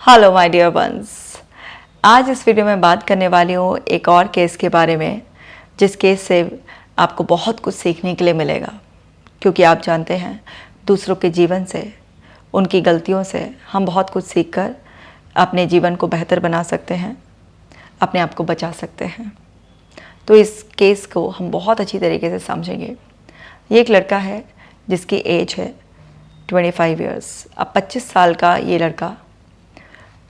Hello my dear ones. आज इस video में बात करने वाली हूँ एक और केस के बारे में, जिस केस से आपको बहुत कुछ सीखने के लिए मिलेगा। क्योंकि आप जानते हैं, दूसरों के जीवन से, उनकी गलतियों से हम बहुत कुछ सीखकर अपने जीवन को बेहतर बना सकते हैं, अपने आप को बचा सकते हैं। तो इस केस को हम बहुत अच्छी तरीके से समझेंगे। ये एक लड़का है जिसकी एज है 25 ईयर्स। अब 25 साल का ये लड़का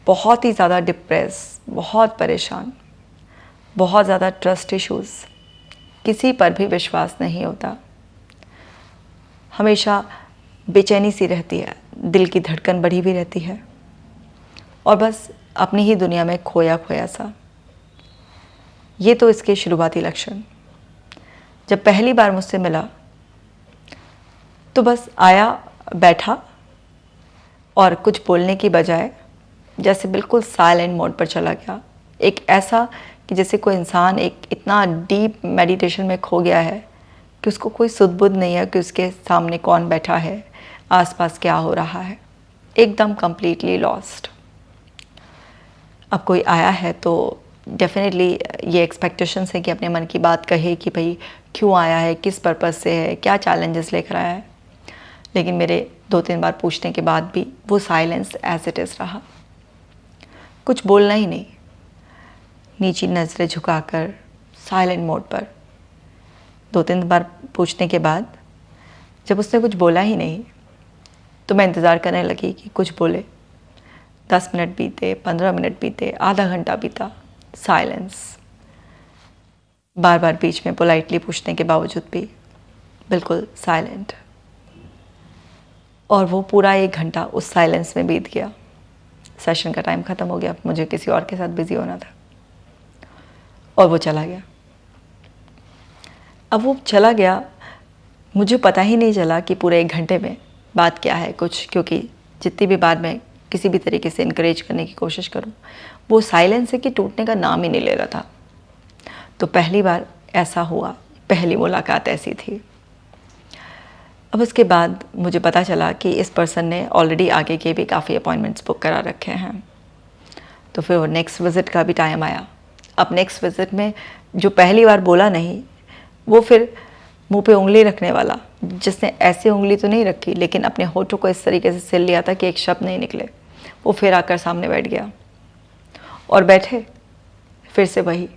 बहुत ही ज़्यादा डिप्रेस, बहुत परेशान, बहुत ज़्यादा ट्रस्ट इश्यूज़, किसी पर भी विश्वास नहीं होता, हमेशा बेचैनी सी रहती है, दिल की धड़कन बढ़ी भी रहती है और बस अपनी ही दुनिया में खोया खोया सा। ये तो इसके शुरुआती लक्षण। जब पहली बार मुझसे मिला तो बस आया, बैठा और कुछ बोलने की बजाय जैसे बिल्कुल साइलेंट मोड पर चला गया। एक ऐसा कि जैसे कोई इंसान एक इतना डीप मेडिटेशन में खो गया है कि उसको कोई सुध-बुध नहीं है कि उसके सामने कौन बैठा है, आसपास क्या हो रहा है, एकदम कंप्लीटली लॉस्ट। अब कोई आया है तो डेफिनेटली ये एक्सपेक्टेशंस है कि अपने मन की बात कहे कि भाई क्यों आया है, किस पर्पज़ से है, क्या चैलेंजेस लेकर आया है। लेकिन मेरे 2-3 बार पूछने के बाद भी वो साइलेंस एज इट इज़ रहा, कुछ बोलना ही नहीं, नीची नज़रें झुकाकर साइलेंट मोड पर। 2-3 बार पूछने के बाद जब उसने कुछ बोला ही नहीं तो मैं इंतज़ार करने लगी कि कुछ बोले। 10 मिनट बीते, 15 मिनट बीते, आधा घंटा बीता, साइलेंस। बार बार बीच में पोलाइटली पूछने के बावजूद भी बिल्कुल साइलेंट। और वो पूरा 1 घंटा उस साइलेंस में बीत गया। सेशन का टाइम ख़त्म हो गया, मुझे किसी और के साथ बिज़ी होना था और वो चला गया। अब वो चला गया, मुझे पता ही नहीं चला कि पूरे 1 घंटे में बात क्या है कुछ, क्योंकि जितनी भी बार मैं किसी भी तरीके से इनकरेज करने की कोशिश करूं, वो साइलेंस से कि टूटने का नाम ही नहीं ले रहा था। तो पहली बार ऐसा हुआ, पहली मुलाकात ऐसी थी। अब उसके बाद मुझे पता चला कि इस पर्सन ने ऑलरेडी आगे के भी काफ़ी अपॉइंटमेंट्स बुक करा रखे हैं। तो फिर वो नेक्स्ट विज़िट का भी टाइम आया। अब नेक्स्ट विज़िट में जो पहली बार बोला नहीं, वो फिर मुंह पे उंगली रखने वाला, जिसने ऐसी उंगली तो नहीं रखी लेकिन अपने होठों को इस तरीके से सिल लिया था कि एक शब्द नहीं निकले, वो फिर आकर सामने बैठ गया और बैठे फिर से वही,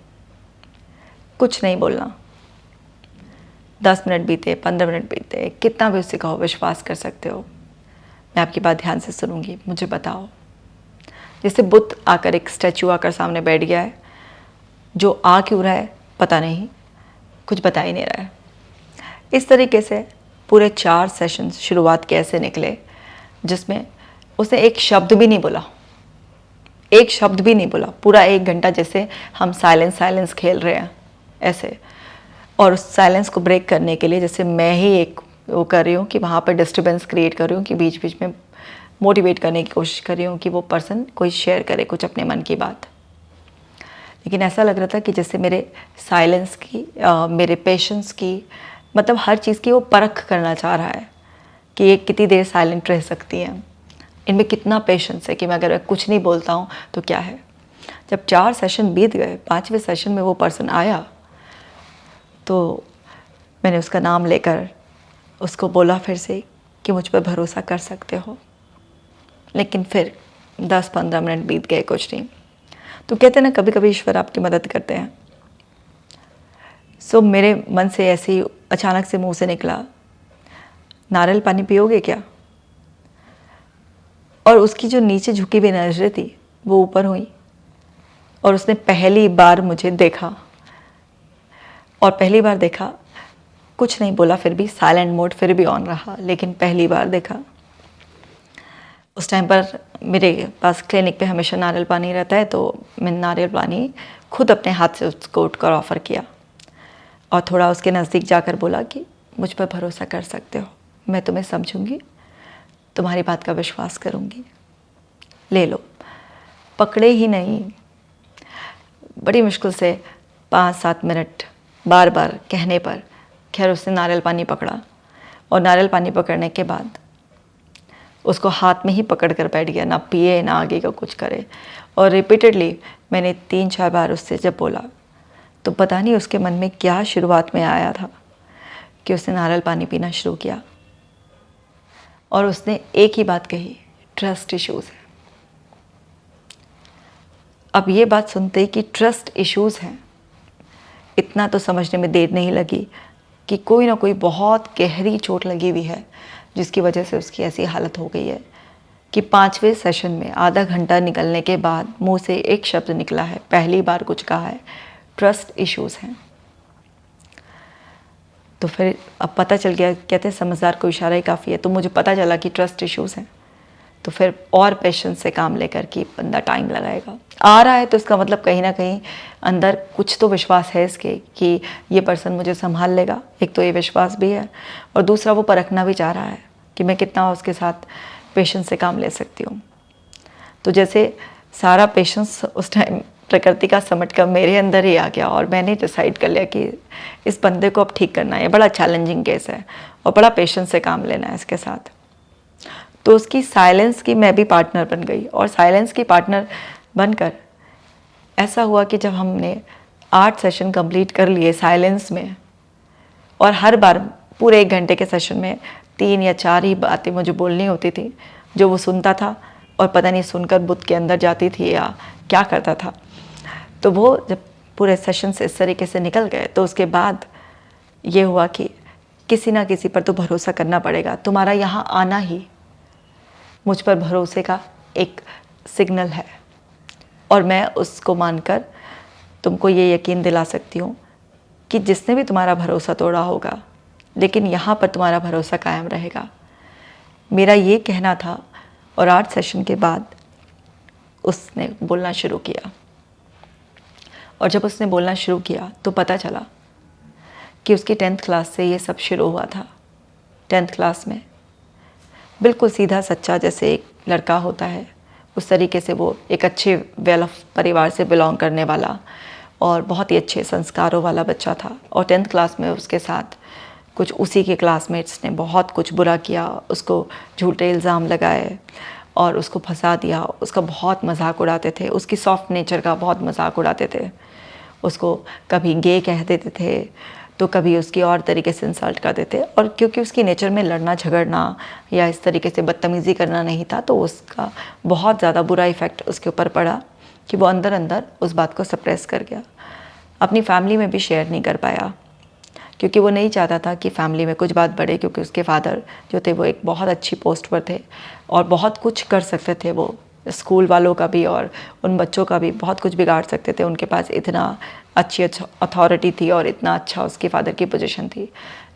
कुछ नहीं बोलना। 10 मिनट बीते, 15 मिनट बीते, कितना भी उससे कहो विश्वास कर सकते हो, मैं आपकी बात ध्यान से सुनूंगी, मुझे बताओ। जैसे बुद्ध आकर, एक स्टैचू आकर सामने बैठ गया है, जो आ क्यों रहा है पता नहीं, कुछ बता ही नहीं रहा है। इस तरीके से पूरे 4 सेशंस शुरुआत कैसे निकले, जिसमें उसने एक शब्द भी नहीं बोला, एक शब्द भी नहीं बोला। पूरा 1 घंटा जैसे हम साइलेंस खेल रहे हैं ऐसे। और उस साइलेंस को ब्रेक करने के लिए जैसे मैं ही एक वो कर रही हूँ कि वहाँ पर डिस्टर्बेंस क्रिएट कर रही हूँ, कि बीच बीच में मोटिवेट करने की कोशिश कर रही हूँ कि वो पर्सन कोई शेयर करे कुछ अपने मन की बात। लेकिन ऐसा लग रहा था कि जैसे मेरे साइलेंस की, मेरे पेशेंस की, मतलब हर चीज़ की वो परख करना चाह रहा है कि ये कितनी देर साइलेंट रह सकती हैं, इनमें कितना पेशेंस है कि मैं अगर कुछ नहीं बोलता हूँ तो क्या है। जब 4 सेशन बीत गए, 5वें सेशन में वो पर्सन आया तो मैंने उसका नाम लेकर उसको बोला फिर से कि मुझ पर भरोसा कर सकते हो। लेकिन फिर 10-15 मिनट बीत गए, कुछ नहीं। तो कहते हैं ना, कभी कभी ईश्वर आपकी मदद करते हैं। सो मेरे मन से ऐसे ही अचानक से मुंह से निकला, नारियल पानी पियोगे क्या? और उसकी जो नीचे झुकी हुई नजरें थी वो ऊपर हुई और उसने पहली बार मुझे देखा। और पहली बार देखा, कुछ नहीं बोला, फिर भी साइलेंट मोड फिर भी ऑन रहा, लेकिन पहली बार देखा। उस टाइम पर मेरे पास क्लिनिक पे हमेशा नारियल पानी रहता है, तो मैंने नारियल पानी खुद अपने हाथ से उसको उठकर ऑफ़र किया और थोड़ा उसके नज़दीक जाकर बोला कि मुझ पर भरोसा कर सकते हो, मैं तुम्हें समझूंगी, तुम्हारी बात का विश्वास करूंगी, ले लो। पकड़े ही नहीं, बड़ी मुश्किल से 5-7 मिनट बार बार कहने पर खैर उसने नारियल पानी पकड़ा। और नारियल पानी पकड़ने के बाद उसको हाथ में ही पकड़ कर बैठ गया, ना पिए ना आगे का कुछ करे। और रिपीटेडली मैंने 3-4 बार उससे जब बोला तो पता नहीं उसके मन में क्या शुरुआत में आया था कि उसने नारियल पानी पीना शुरू किया और उसने एक ही बात कही, ट्रस्ट इश्यूज़ है। अब ये बात सुनते ही कि ट्रस्ट इश्यूज़ हैं, इतना तो समझने में देर नहीं लगी कि कोई ना कोई बहुत गहरी चोट लगी हुई है जिसकी वजह से उसकी ऐसी हालत हो गई है कि 5वें सेशन में आधा घंटा निकलने के बाद मुंह से एक शब्द निकला है, पहली बार कुछ कहा है, ट्रस्ट इश्यूज़ हैं। तो फिर अब पता चल गया, कहते हैं समझदार को इशारा ही काफ़ी है, तो मुझे पता चला कि ट्रस्ट इश्यूज़ हैं। तो फिर और पेशेंस से काम लेकर कि बंदा टाइम लगाएगा, आ रहा है तो इसका मतलब कहीं ना कहीं अंदर कुछ तो विश्वास है इसके कि ये पर्सन मुझे संभाल लेगा। एक तो ये विश्वास भी है और दूसरा वो परखना भी चाह रहा है कि मैं कितना उसके साथ पेशेंस से काम ले सकती हूँ। तो जैसे सारा पेशेंस उस टाइम प्रकृति का समट कर मेरे अंदर ही आ गया और मैंने डिसाइड कर लिया कि इस बंदे को अब ठीक करना है। बड़ा चैलेंजिंग केस है और बड़ा पेशेंस से काम लेना है इसके साथ। तो उसकी साइलेंस की मैं भी पार्टनर बन गई और साइलेंस की पार्टनर बनकर ऐसा हुआ कि जब हमने 8 सेशन कंप्लीट कर लिए साइलेंस में और हर बार पूरे 1 घंटे के सेशन में 3 या 4 ही बातें मुझे बोलनी होती थी जो वो सुनता था और पता नहीं सुनकर बुत के अंदर जाती थी या क्या करता था। तो वो जब पूरे सेशन से इस तरीके से निकल गए तो उसके बाद ये हुआ कि किसी ना किसी पर तो भरोसा करना पड़ेगा, तुम्हारा यहाँ आना ही मुझ पर भरोसे का एक सिग्नल है और मैं उसको मानकर तुमको ये यकीन दिला सकती हूँ कि जिसने भी तुम्हारा भरोसा तोड़ा होगा लेकिन यहाँ पर तुम्हारा भरोसा कायम रहेगा। मेरा ये कहना था और 8 सेशन के बाद उसने बोलना शुरू किया और जब उसने बोलना शुरू किया तो पता चला कि उसकी 10th क्लास से ये सब शुरू हुआ था। 10th क्लास में बिल्कुल सीधा सच्चा जैसे एक लड़का होता है उस तरीके से वो एक अच्छे वेल ऑफ परिवार से बिलोंग करने वाला और बहुत ही अच्छे संस्कारों वाला बच्चा था। और 10th क्लास में उसके साथ कुछ उसी के क्लासमेट्स ने बहुत कुछ बुरा किया, उसको झूठे इल्ज़ाम लगाए और उसको फंसा दिया। उसका बहुत मजाक उड़ाते थे, उसकी सॉफ्ट नेचर का बहुत मजाक उड़ाते थे। उसको कभी गे कह देते थे तो कभी उसकी और तरीके से इंसल्ट कर देते। और क्योंकि उसकी नेचर में लड़ना झगड़ना या इस तरीके से बदतमीज़ी करना नहीं था तो उसका बहुत ज़्यादा बुरा इफ़ेक्ट उसके ऊपर पड़ा कि वो अंदर अंदर उस बात को सप्रेस कर गया। अपनी फैमिली में भी शेयर नहीं कर पाया क्योंकि वो नहीं चाहता था कि फैमिली में कुछ बात बढ़े, क्योंकि उसके फादर जो थे वो एक बहुत अच्छी पोस्ट पर थे और बहुत कुछ कर सकते थे। वो स्कूल वालों का भी और उन बच्चों का भी बहुत कुछ बिगाड़ सकते थे। उनके पास इतना अच्छी अथॉरिटी थी और इतना अच्छा उसके फादर की पोजीशन थी,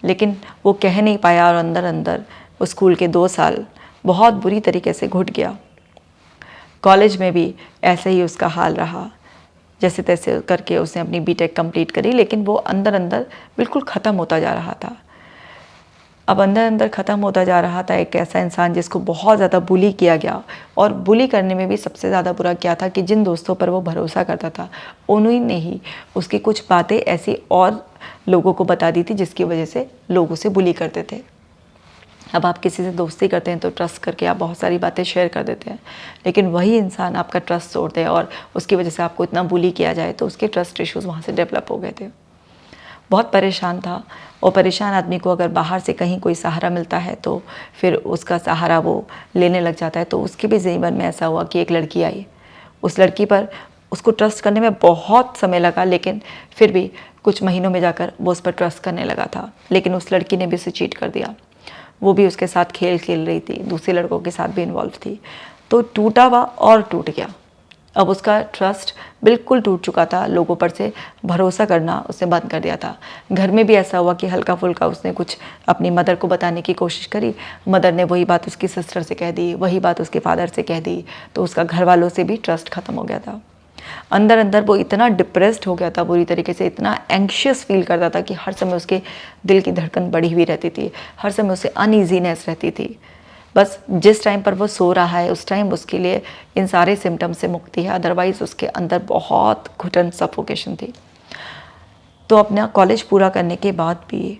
लेकिन वो कह नहीं पाया और अंदर अंदर वो स्कूल के 2 साल बहुत बुरी तरीके से घुट गया। कॉलेज में भी ऐसे ही उसका हाल रहा, जैसे तैसे करके उसने अपनी बीटेक कंप्लीट करी, लेकिन वो अंदर अंदर बिल्कुल ख़त्म होता जा रहा था। अब अंदर अंदर ख़त्म होता जा रहा था एक ऐसा इंसान जिसको बहुत ज़्यादा बुली किया गया। और बुली करने में भी सबसे ज़्यादा बुरा क्या था कि जिन दोस्तों पर वो भरोसा करता था उन्हीं ने ही उसकी कुछ बातें ऐसी और लोगों को बता दी थी जिसकी वजह से लोग उसे बुली करते थे। अब आप किसी से दोस्ती करते हैं तो ट्रस्ट करके आप बहुत सारी बातें शेयर कर देते हैं, लेकिन वही इंसान आपका ट्रस्ट तोड़ दे और उसकी वजह से आपको इतना बुली किया जाए तो उसके ट्रस्ट इश्यूज़ वहाँ से डेवलप हो गए थे। बहुत परेशान था और परेशान आदमी को अगर बाहर से कहीं कोई सहारा मिलता है तो फिर उसका सहारा वो लेने लग जाता है। तो उसके भी जीवन में ऐसा हुआ कि एक लड़की आई, उस लड़की पर उसको ट्रस्ट करने में बहुत समय लगा, लेकिन फिर भी कुछ महीनों में जाकर वो उस पर ट्रस्ट करने लगा था। लेकिन उस लड़की ने भी उसे चीट कर दिया। वो भी उसके साथ खेल खेल रही थी, दूसरे लड़कों के साथ भी इन्वॉल्व थी। तो टूटा हुआ और टूट गया। अब उसका ट्रस्ट बिल्कुल टूट चुका था, लोगों पर से भरोसा करना उसने बंद कर दिया था। घर में भी ऐसा हुआ कि हल्का फुल्का उसने कुछ अपनी मदर को बताने की कोशिश करी, मदर ने वही बात उसकी सिस्टर से कह दी, वही बात उसके फादर से कह दी, तो उसका घर वालों से भी ट्रस्ट ख़त्म हो गया था। अंदर अंदर वो इतना डिप्रेस्ड हो गया था बुरी तरीके से, इतना एंग्शियस फील करता था कि हर समय उसके दिल की धड़कन बढ़ी हुई रहती थी, हर समय उसे अनईजीनेस रहती थी। बस जिस टाइम पर वो सो रहा है उस टाइम उसके लिए इन सारे सिम्टम्स से मुक्ति है, अदरवाइज़ उसके अंदर बहुत घुटन सफोकेशन थी। तो अपना कॉलेज पूरा करने के बाद भी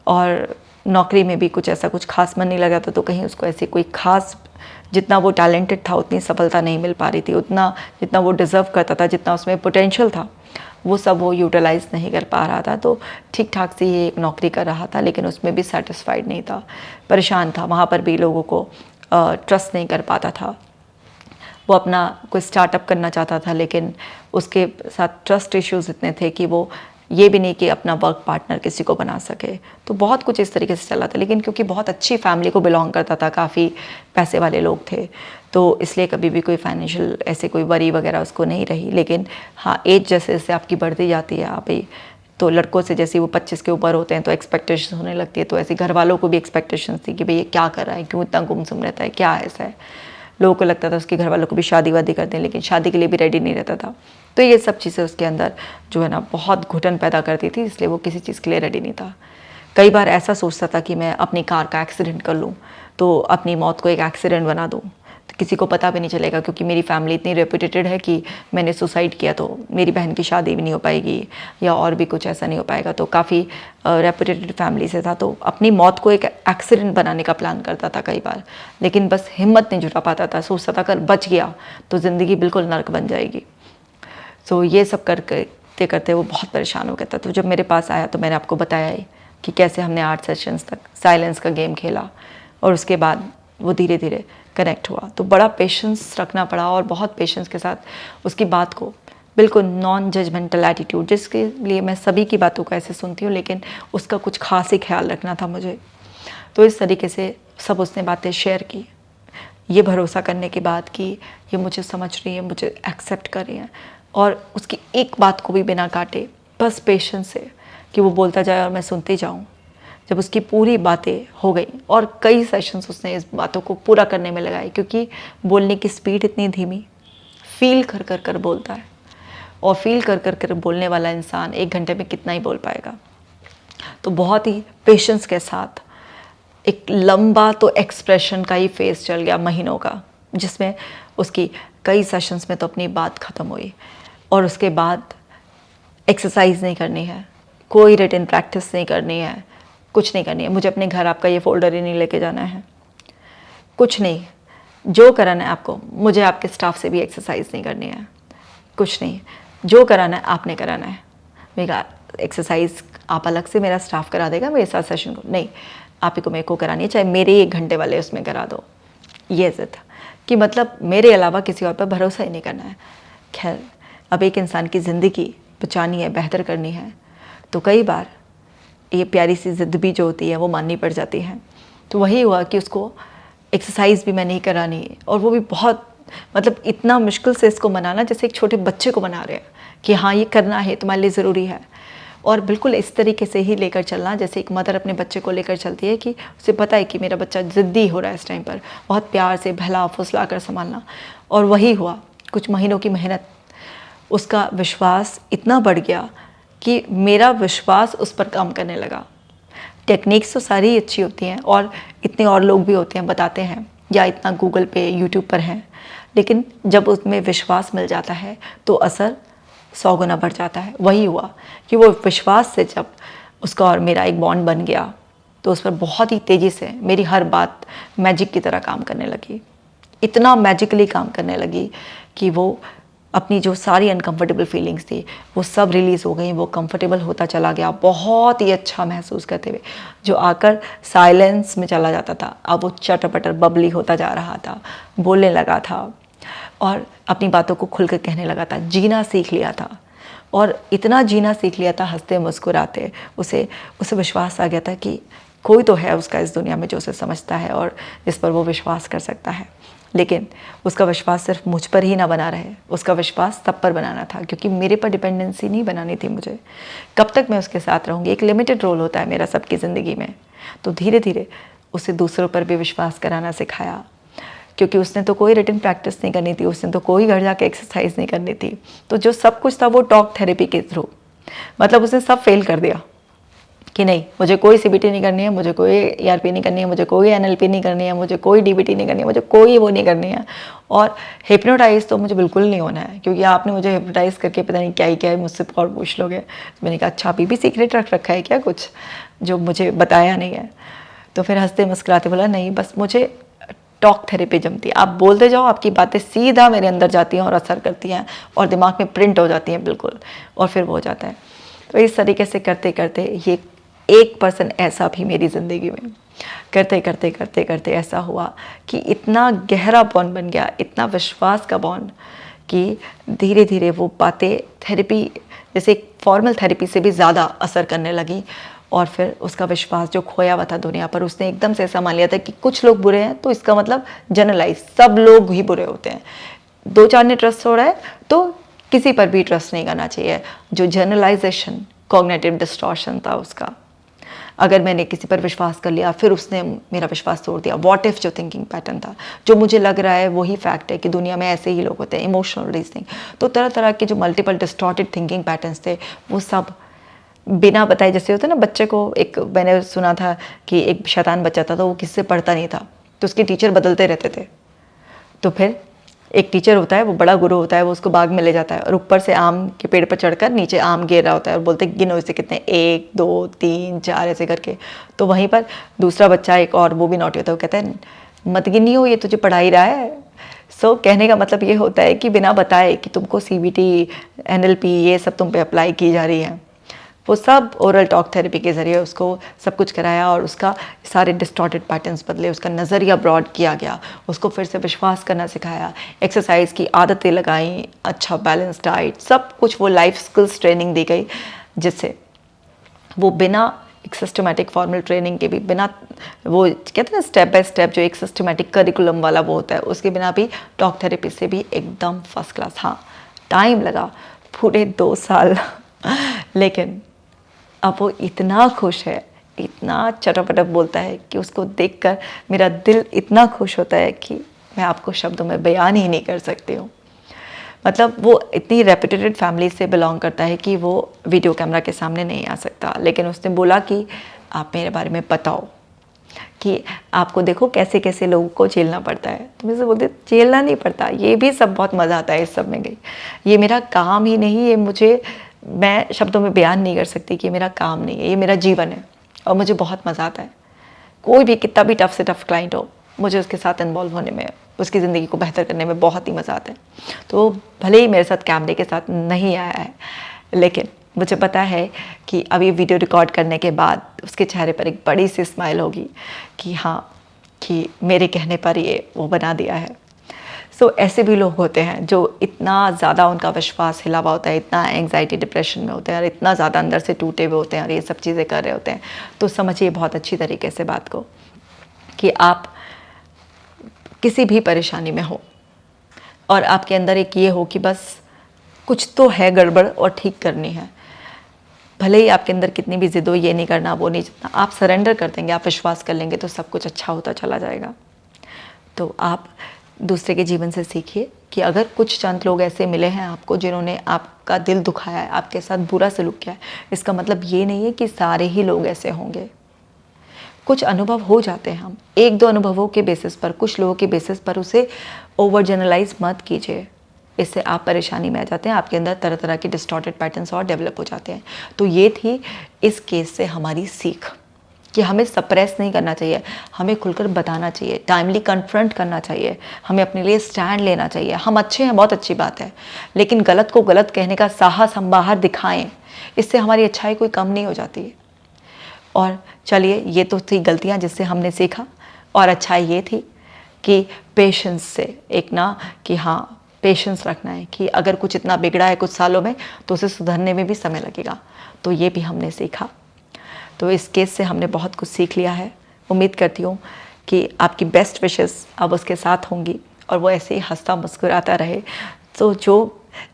और नौकरी में भी कुछ खास मन नहीं लगा था, तो कहीं उसको ऐसी कोई खास, जितना वो टैलेंटेड था उतनी सफलता नहीं मिल पा रही थी, उतना जितना वो डिज़र्व करता था, जितना उसमें पोटेंशियल था, वो सब वो यूटिलाइज़ नहीं कर पा रहा था। तो ठीक ठाक से ये एक नौकरी कर रहा था, लेकिन उसमें भी सेटिस्फाइड नहीं था, परेशान था। वहाँ पर भी लोगों को ट्रस्ट नहीं कर पाता था। वो अपना कोई स्टार्टअप करना चाहता था, लेकिन उसके साथ ट्रस्ट इश्यूज़ इतने थे कि वो ये भी नहीं कि अपना वर्क पार्टनर किसी को बना सके। तो बहुत कुछ इस तरीके से चला था, लेकिन क्योंकि बहुत अच्छी फैमिली को बिलोंग करता था, काफ़ी पैसे वाले लोग थे, तो इसलिए कभी भी कोई फाइनेंशियल ऐसे कोई वरी वगैरह उसको नहीं रही। लेकिन हाँ, एज जैसे जैसे आपकी बढ़ती जाती है, आप ही तो लड़कों से जैसे वो 25 के ऊपर होते हैं तो एक्सपेक्टेशन होने लगती है, तो ऐसे घर वालों को भी एक्सपेक्टेशन थी कि भाई ये क्या कर रहा है, क्यों इतना गुमसुम रहता है, क्या ऐसा है। लोगों को लगता था उसके घर वालों को भी शादी वादी करते हैं, लेकिन शादी के लिए भी रेडी नहीं रहता था। तो ये सब चीज़ें उसके अंदर जो है ना बहुत घुटन पैदा करती थी, इसलिए वो किसी चीज़ के लिए रेडी नहीं था। कई बार ऐसा सोचता था कि मैं अपनी कार का एक्सीडेंट कर लूँ, तो अपनी मौत को एक एक्सीडेंट बना दूँ, तो किसी को पता भी नहीं चलेगा, क्योंकि मेरी फैमिली इतनी रेपुटेटेड है कि मैंने सुसाइड किया तो मेरी बहन की शादी भी नहीं हो पाएगी या और भी कुछ ऐसा नहीं हो पाएगा। तो काफ़ी रेपुटेटेड फैमिली से था, तो अपनी मौत को एक एक्सीडेंट बनाने का प्लान करता था कई बार, लेकिन बस हिम्मत नहीं जुटा पाता था। सोचता था अगर बच गया तो ज़िंदगी बिल्कुल नर्क बन जाएगी। तो ये सब करते करते वो बहुत परेशान हो गया था। तो जब मेरे पास आया तो मैंने आपको बताया ही कि कैसे हमने 8 सेशंस तक साइलेंस का गेम खेला, और उसके बाद वो धीरे धीरे कनेक्ट हुआ। तो बड़ा पेशेंस रखना पड़ा, और बहुत पेशेंस के साथ उसकी बात को बिल्कुल नॉन जजमेंटल एटीट्यूड, जिसके लिए मैं सभी की बातों को ऐसे सुनती हूँ, लेकिन उसका कुछ खास ही ख्याल रखना था मुझे। तो इस तरीके से सब उसने बातें शेयर की, ये भरोसा करने के बाद कि ये मुझे समझ रही है, मुझे एक्सेप्ट कर रही है, और उसकी एक बात को भी बिना काटे, बस पेशेंस से कि वो बोलता जाए और मैं सुनती जाऊँ। जब उसकी पूरी बातें हो गई, और कई सेशंस उसने इस बातों को पूरा करने में लगाए, क्योंकि बोलने की स्पीड इतनी धीमी, फील कर कर कर बोलता है, और फील कर कर कर बोलने वाला इंसान 1 घंटे में कितना ही बोल पाएगा। तो बहुत ही पेशेंस के साथ एक लंबा तो एक्सप्रेशन का ही फेस चल गया महीनों का, जिसमें उसकी कई सेशंस में तो अपनी बात ख़त्म हुई। और उसके बाद एक्सरसाइज नहीं करनी है, कोई रिटन प्रैक्टिस नहीं करनी है, कुछ नहीं करनी है। मुझे अपने घर आपका ये फोल्डर ही नहीं लेके जाना है, कुछ नहीं। जो कराना है आपको, मुझे आपके स्टाफ से भी एक्सरसाइज नहीं करनी है, कुछ नहीं। जो कराना है आपने कराना है। मेरा एक्सरसाइज आप अलग से मेरा स्टाफ करा देगा मेरे साथ सेशन को, नहीं, आप ही को मेरे को करानी है, चाहे मेरे 1 घंटे वाले उसमें करा दो। ये जिद कि मतलब मेरे अलावा किसी और पर भरोसा ही नहीं करना है। खैर, अब एक इंसान की ज़िंदगी बचानी है, बेहतर करनी है, तो कई बार ये प्यारी सी ज़िद भी जो होती है वो माननी पड़ जाती है। तो वही हुआ कि उसको एक्सरसाइज भी मैं नहीं करानी, और वो भी बहुत मतलब इतना मुश्किल से इसको मनाना जैसे एक छोटे बच्चे को मना रहे हैं कि हाँ ये करना है, तुम्हारे लिए ज़रूरी है। और बिल्कुल इस तरीके से ही लेकर चलना जैसे एक मदर अपने बच्चे को लेकर चलती है, कि उसे पता है कि मेरा बच्चा ज़िद्दी हो रहा है इस टाइम पर, बहुत प्यार से भला फुसला कर संभालना। और वही हुआ, कुछ महीनों की मेहनत, उसका विश्वास इतना बढ़ गया कि मेरा विश्वास उस पर काम करने लगा। टेक्निक्स तो सारी अच्छी होती हैं, और इतने और लोग भी होते हैं बताते हैं, या इतना गूगल पे यूट्यूब पर हैं, लेकिन जब उसमें विश्वास मिल जाता है तो असर 100 गुना बढ़ जाता है। वही हुआ कि वो विश्वास से जब उसका और मेरा एक बॉन्ड बन गया, तो उस पर बहुत ही तेज़ी से मेरी हर बात मैजिक की तरह काम करने लगी, इतना मैजिकली काम करने लगी कि वो अपनी जो सारी अनकंफर्टेबल फीलिंग्स थी वो सब रिलीज़ हो गई, वो कंफर्टेबल होता चला गया, बहुत ही अच्छा महसूस करते हुए। जो आकर साइलेंस में चला जाता था, अब वो चटर-पटर बबली होता जा रहा था, बोलने लगा था, और अपनी बातों को खुलकर कहने लगा था, जीना सीख लिया था। और इतना जीना सीख लिया था, हंसते मुस्कुराते, उसे विश्वास आ गया था कि कोई तो है उसका इस दुनिया में जो उसे समझता है और जिस पर वो विश्वास कर सकता है। लेकिन उसका विश्वास सिर्फ मुझ पर ही ना बना रहे, उसका विश्वास सब पर बनाना था, क्योंकि मेरे पर डिपेंडेंसी नहीं बनानी थी मुझे। कब तक मैं उसके साथ रहूँगी, एक लिमिटेड रोल होता है मेरा सबकी ज़िंदगी में। तो धीरे धीरे उसे दूसरों पर भी विश्वास कराना सिखाया, क्योंकि उसने तो कोई रिटन प्रैक्टिस नहीं करनी थी, उसने तो कोई घर जाके एक्सरसाइज नहीं करनी थी। तो जो सब कुछ था वो टॉक थेरेपी के थ्रू, मतलब उसने सब फेल कर दिया कि नहीं, मुझे कोई सीबीटी नहीं करनी है, मुझे कोई ईआरपी नहीं करनी है, मुझे कोई एनएलपी नहीं करनी है, मुझे कोई डीबीटी नहीं करनी है, मुझे कोई वो नहीं करनी है। और हिप्नोटाइज तो मुझे बिल्कुल नहीं होना है, क्योंकि आपने मुझे हिप्नोटाइज करके पता नहीं क्या ही क्या है मुझसे और पूछ लोगे। तो मैंने कहा अच्छा अभी भी सीक्रेट रख रखा है क्या कुछ जो मुझे बताया नहीं है। तो फिर हंसते मुस्कुराते बोला नहीं, बस मुझे टॉक थेरेपी जमती है, आप बोलते जाओ, आपकी बातें सीधा मेरे अंदर जाती हैं और असर करती हैं और दिमाग में प्रिंट हो जाती हैं बिल्कुल, और फिर वो हो जाता है। तो इस तरीके से करते करते ये 1% ऐसा भी मेरी ज़िंदगी में करते करते करते करते ऐसा हुआ कि इतना गहरा बॉन्ड बन गया, इतना विश्वास का बॉन्ड, कि धीरे धीरे वो बातें थेरेपी जैसे फॉर्मल थेरेपी से भी ज़्यादा असर करने लगी। और फिर उसका विश्वास जो खोया हुआ था दुनिया पर, उसने एकदम से ऐसा मान लिया था कि कुछ लोग बुरे हैं तो इसका मतलब जनरलाइज सब लोग ही बुरे होते हैं। 2-4 ने ट्रस्ट हो रहा है तो किसी पर भी ट्रस्ट नहीं करना चाहिए। जो जनरलाइजेशन कॉग्निटिव डिस्टॉर्शन था उसका, अगर मैंने किसी पर विश्वास कर लिया फिर उसने मेरा विश्वास तोड़ दिया, व्हाट इफ जो थिंकिंग पैटर्न था, जो मुझे लग रहा है वही फैक्ट है कि दुनिया में ऐसे ही लोग होते हैं, इमोशनल रीजनिंग। तो तरह तरह के जो मल्टीपल डिस्टॉर्टेड थिंकिंग पैटर्न्स थे वो सब बिना बताए, जैसे होता है ना बच्चे को, एक मैंने सुना था कि एक शैतान बच्चा था तो वो किससे पढ़ता नहीं था तो उसके टीचर बदलते रहते थे। तो फिर एक टीचर होता है, वो बड़ा गुरु होता है, वो उसको बाग में ले जाता है और ऊपर से आम के पेड़ पर चढ़कर नीचे आम गिर रहा होता है और बोलते गिनो इसे कितने, 1 2 3 4 ऐसे करके। तो वहीं पर दूसरा बच्चा एक और वो भी नॉटी होता है, वो कहता है मत गिनियो, ये तुझे पढ़ा ही रहा है। कहने का मतलब ये होता है कि बिना बताए कि तुमको सीबीटी एनएलपी ये सब तुम पे अप्लाई की जा रही है, वो सब ओरल टॉक थेरेपी के ज़रिए उसको सब कुछ कराया और उसका सारे डिस्टॉर्टेड पैटर्न्स बदले, उसका नज़रिया ब्रॉड किया गया, उसको फिर से विश्वास करना सिखाया, एक्सरसाइज की आदतें लगाई, अच्छा बैलेंस डाइट, सब कुछ वो लाइफ स्किल्स ट्रेनिंग दी गई, जिससे वो बिना एक सिस्टमेटिक फॉर्मल ट्रेनिंग के भी, बिना वो कहते हैं ना स्टेप बाय स्टेप जो एक सिस्टमेटिक करिकुलम वाला वो होता है, उसके बिना भी टॉक थेरेपी से भी एकदम फर्स्ट क्लास। हाँ टाइम लगा पूरे 2 साल लेकिन अब वो इतना खुश है, इतना चटपटक बोलता है कि उसको देखकर मेरा दिल इतना खुश होता है कि मैं आपको शब्दों में बयान ही नहीं कर सकती हूँ। मतलब वो इतनी रेपुटेटेड फैमिली से बिलोंग करता है कि वो वीडियो कैमरा के सामने नहीं आ सकता, लेकिन उसने बोला कि आप मेरे बारे में बताओ कि आपको देखो कैसे कैसे लोगों को झेलना पड़ता है। तो मैं से बोलती झेलना नहीं पड़ता, ये भी सब बहुत मज़ा आता है इस सब में गई, ये मेरा काम ही नहीं, ये मुझे, मैं शब्दों में बयान नहीं कर सकती कि ये मेरा काम नहीं है, ये मेरा जीवन है और मुझे बहुत मज़ा आता है। कोई भी कितना भी टफ से टफ क्लाइंट हो, मुझे उसके साथ इन्वॉल्व होने में, उसकी ज़िंदगी को बेहतर करने में बहुत ही मज़ा आता है। तो भले ही मेरे साथ कैमरे के साथ नहीं आया है, लेकिन मुझे पता है कि अब ये वीडियो रिकॉर्ड करने के बाद उसके चेहरे पर एक बड़ी सी स्माइल होगी कि हाँ, कि मेरे कहने पर ये वो बना दिया है। ऐसे भी लोग होते हैं जो इतना ज़्यादा उनका विश्वास हिला हुआ होता है, इतना एंग्जाइटी डिप्रेशन में होते हैं और इतना ज़्यादा अंदर से टूटे हुए होते हैं और ये सब चीज़ें कर रहे होते हैं। तो समझिए बहुत अच्छी तरीके से बात को कि आप किसी भी परेशानी में हो और आपके अंदर एक ये हो कि बस कुछ तो है गड़बड़ और ठीक करनी है, भले ही आपके अंदर कितनी भी जिद हो, ये नहीं करना वो नहीं, जितना आप सरेंडर कर देंगे, आप विश्वास कर लेंगे तो सब कुछ अच्छा होता चला जाएगा। तो आप दूसरे के जीवन से सीखिए कि अगर कुछ चंद लोग ऐसे मिले हैं आपको जिन्होंने आपका दिल दुखाया है, आपके साथ बुरा सलूक किया है, इसका मतलब ये नहीं है कि सारे ही लोग ऐसे होंगे। कुछ अनुभव हो जाते हैं, हम 1-2 अनुभवों के बेसिस पर, कुछ लोगों के बेसिस पर उसे ओवर जनरलाइज मत कीजिए, इससे आप परेशानी में आ जाते हैं, आपके अंदर तरह तरह के डिस्टॉर्टेड पैटर्न्स और डेवलप हो जाते हैं। तो ये थी इस केस से हमारी सीख कि हमें सप्रेस नहीं करना चाहिए, हमें खुलकर बताना चाहिए, टाइमली कन्फ्रंट करना चाहिए, हमें अपने लिए स्टैंड लेना चाहिए। हम अच्छे हैं, बहुत अच्छी बात है, लेकिन गलत को गलत कहने का साहस हम बाहर दिखाएं, इससे हमारी अच्छाई कोई कम नहीं हो जाती है। और चलिए, ये तो थी गलतियां जिससे हमने सीखा, और अच्छाई ये थी कि पेशेंस से एक ना, कि हाँ पेशेंस रखना है कि अगर कुछ इतना बिगड़ा है कुछ सालों में तो उसे सुधरने में भी समय लगेगा। तो ये भी हमने सीखा। तो इस केस से हमने बहुत कुछ सीख लिया है। उम्मीद करती हूँ कि आपकी बेस्ट विशेस अब उसके साथ होंगी और वो ऐसे ही हंसता मुस्कुराता रहे। तो जो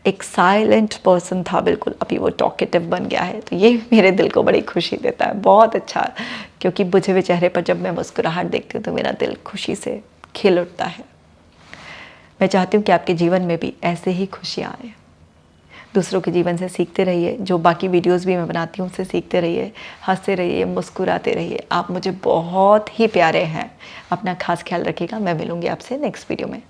एक साइलेंट पर्सन था बिल्कुल, अभी वो टॉकेटिव बन गया है, तो ये मेरे दिल को बड़ी खुशी देता है, बहुत अच्छा, क्योंकि बुझे हुए चेहरे पर जब मैं मुस्कुराहट देखती हूँ तो मेरा दिल खुशी से खिल उठता है। मैं चाहती हूँ कि आपके जीवन में भी ऐसे ही खुशियाँ आए। दूसरों के जीवन से सीखते रहिए, जो बाकी वीडियोस भी मैं बनाती हूँ उससे सीखते रहिए, हंसते रहिए, मुस्कुराते रहिए। आप मुझे बहुत ही प्यारे हैं। अपना खास ख्याल रखिएगा। मैं मिलूँगी आपसे नेक्स्ट वीडियो में।